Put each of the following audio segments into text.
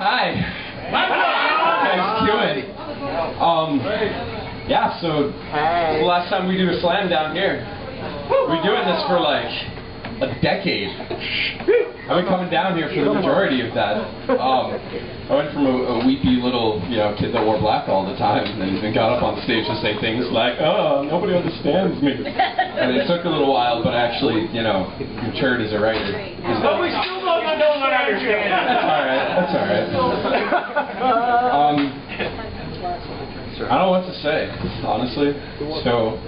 Hi. Nice doing. Yeah, so the last time we do a slam down here. We've been doing this for like a decade. I've been coming down here for the majority of that. I went from a weepy little, kid that wore black all the time and got up on stage to say things like, "Oh, nobody understands me." And it took a little while, but actually, matured as a writer. But we still don't understand. That's alright. I don't know what to say, honestly. So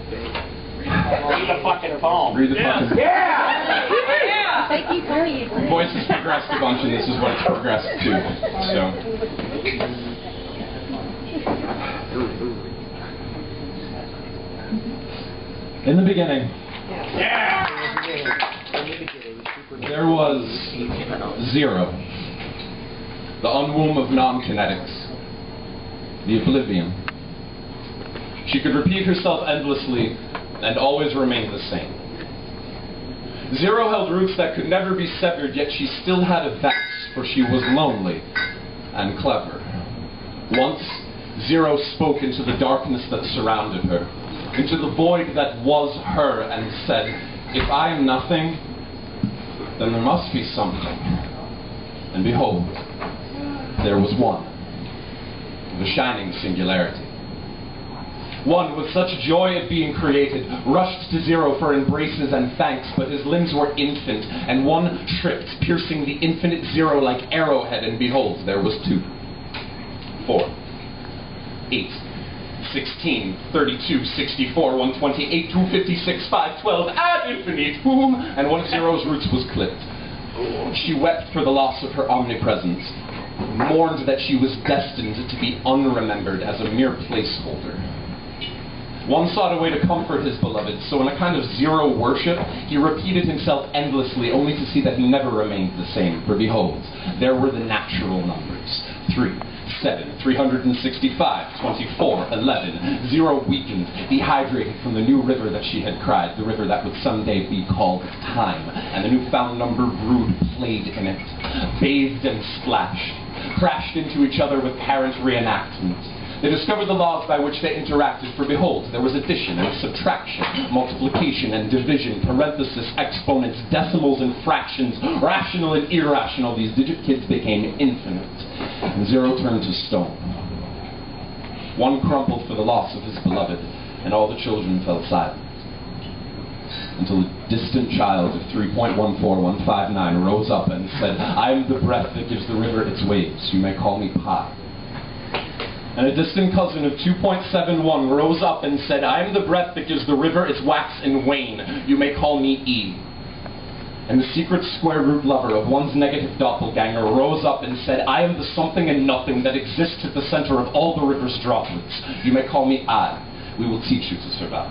read the fucking poem. Read the fucking poem. Yeah! The voice has progressed a bunch, and this is what it's progressed to. So. In the beginning, there was zero, the unwomb of non-kinetics, the oblivion. She could repeat herself endlessly and always remain the same. Zero held roots that could never be severed, yet she still had a vast, for she was lonely and clever. Once, Zero spoke into the darkness that surrounded her, into the void that was her, and said, "If I am nothing, then there must be something." And behold, there was one, the shining singularity. One, with such joy at being created, rushed to Zero for embraces and thanks, but his limbs were infant, and one tripped, piercing the infinite Zero like arrowhead, and behold, there was 2, 4, 8, 16, 32, 64, 128, 256, 512, ad infinitum, and one of Zero's roots was clipped. She wept for the loss of her omnipresence, mourned that she was destined to be unremembered as a mere placeholder. One sought a way to comfort his beloved, so in a kind of Zero worship, he repeated himself endlessly, only to see that he never remained the same. For behold, there were the natural numbers. 3, 7, 365, 24, 11. Zero weakened, dehydrated from the new river that she had cried, the river that would someday be called time, and the newfound number brood played in it, bathed and splashed, crashed into each other with parent reenactment. They discovered the laws by which they interacted, for behold, there was addition and subtraction, multiplication and division, parenthesis, exponents, decimals and fractions, rational and irrational. These digit kids became infinite, and Zero turned to stone. One crumpled for the loss of his beloved, and all the children fell silent, until a distant child of 3.14159 rose up and said, "I am the breath that gives the river its waves. You may call me Pi." And a distant cousin of 2.71 rose up and said, "I am the breath that gives the river its wax and wane. You may call me E." And the secret square root lover of one's negative doppelganger rose up and said, "I am the something and nothing that exists at the center of all the river's droplets. You may call me I. We will teach you to survive."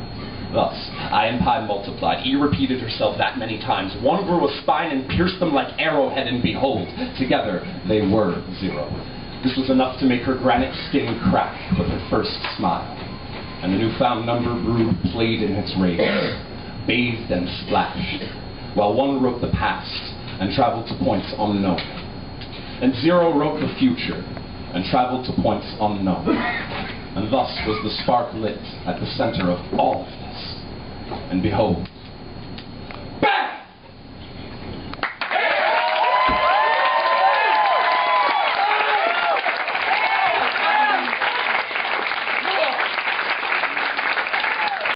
Thus, I and Pi multiplied. E repeated herself that many times. One grew a spine and pierced them like arrowhead, and behold, together they were Zero. This was enough to make her granite skin crack with her first smile. And the newfound number brood played in its rage, bathed and splashed, while one wrote the past and traveled to points unknown. And Zero wrote the future and traveled to points unknown. And thus was the spark lit at the center of all of this. And behold,